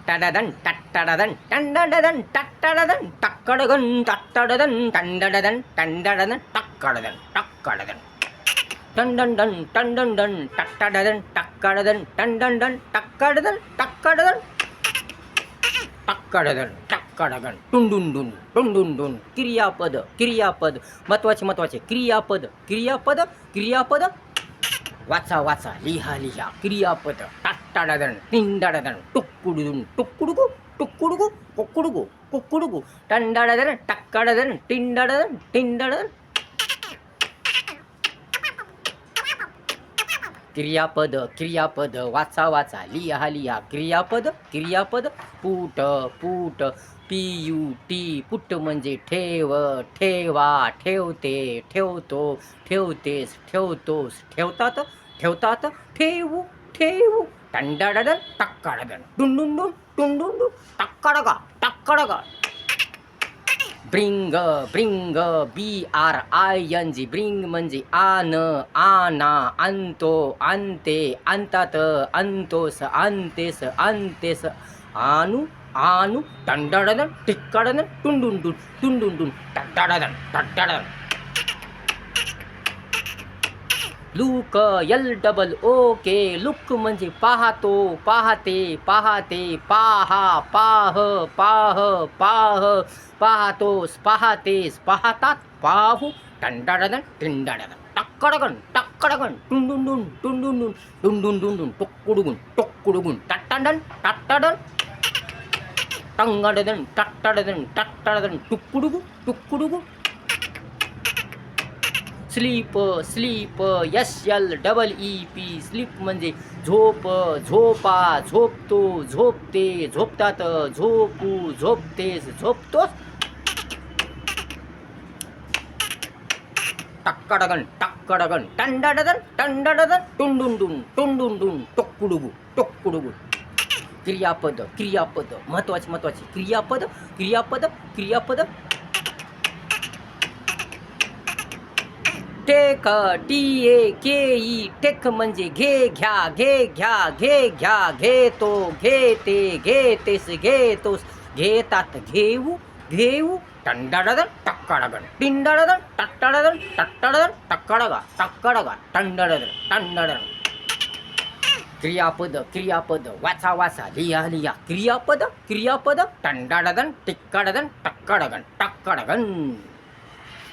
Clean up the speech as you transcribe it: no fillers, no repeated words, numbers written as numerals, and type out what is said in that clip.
टट्टडदन टट्टडदन टंडडदन टट्टडदन टक्कडगन टट्टडदन टंडडदन टंडडदन टक्कडदन टक्कडदन टंडडन टंडडन टट्टडदन टक्कडदन टंडडन टक्कडदन टक्कडदन टक्कडदन टक्कडगन टुंडुंडुन टुंडुंडुन क्रियापद क्रियापद महत्वाचे क्रियापद क्रियापद क्रियापद वाचा वाचा लिहा लिहा क्रियापद टट्टडदन टिंडडदन टुक्कुडुन टुक्कुडुगु टुक्कुडुगु कुक्कुडुगु कुक्कुडुगु टंडडदन टक्कडदन टिंडडदन टिंडडदन क्रियापद क्रियापद वाचा वाचा लिहा लिहा क्रियापद क्रियापद पूट पूट PUT पुट म्हणजे ठेव ठेवा ठेवते ठेवतो ठेवतेस ठेवतोस ठेवतात ठेवतात ठेवू ठेवू टंडडदन टक्कडदन टुंडुंडुन टुंडुंडुन टक्कडगा टक्कडगा ब्रिंग ब्रिंग BRING ब्रिंग म्हणजे आन आना आणतो आणते आणतात आणतोस आणतेस आणतेस आणू आणू टंडडदन टिक्कडदन टुंडुंडुन टुंडुंडुन टड्डडदन टड्डडन लुक LOOK लुक म्हणजे पाहतो पाहते पाहते पाहा पाह पाह पाह पाहतोस पाहतेस पाहतात पाहू टंडडदन टिंडडदन टक्कडगन टक्कडगन टुंडुंडुन टुंडुंडुन टुंडुंडुंडुन टुक्कुडुगुन टुक्कुडुगुन टट्टडन टट्टडन टंगडदन टट्टडदन टट्टडदन टुक्कुडुगु टुक्कुडुगु स्लीप स्लीप SLEEP स्लीप म्हणजे झोप झोपा झोपतो झोपते झोपतात झोपू झोपतेस झोपतोस टक्कडगन टक्कडगन टंडडदन टंडडदन टुंडुंडुन टुंडुंडुन टुक्कुडुगु टुक्कुडुगु क्रियापद क्रियापद महत्वाचे क्रियापद क्रियापद क्रियापद टेक TAKE टेक म्हणजे घे घ्या घे घ्या घे घ्या घेतो घेते घेतेस घेतोस घेतात घेऊ घेऊ टंडडदन टक्कडगन टिंडडदन टट्टडदन टट्टडदन टक्कडगा टक्कडगा टंडडदन टंडडन क्रियापद क्रियापद वाचा वाचा लिहा लिहा क्रियापद क्रियापद टंडडदन टिक्कडदन टक्कडगन टक्कडगन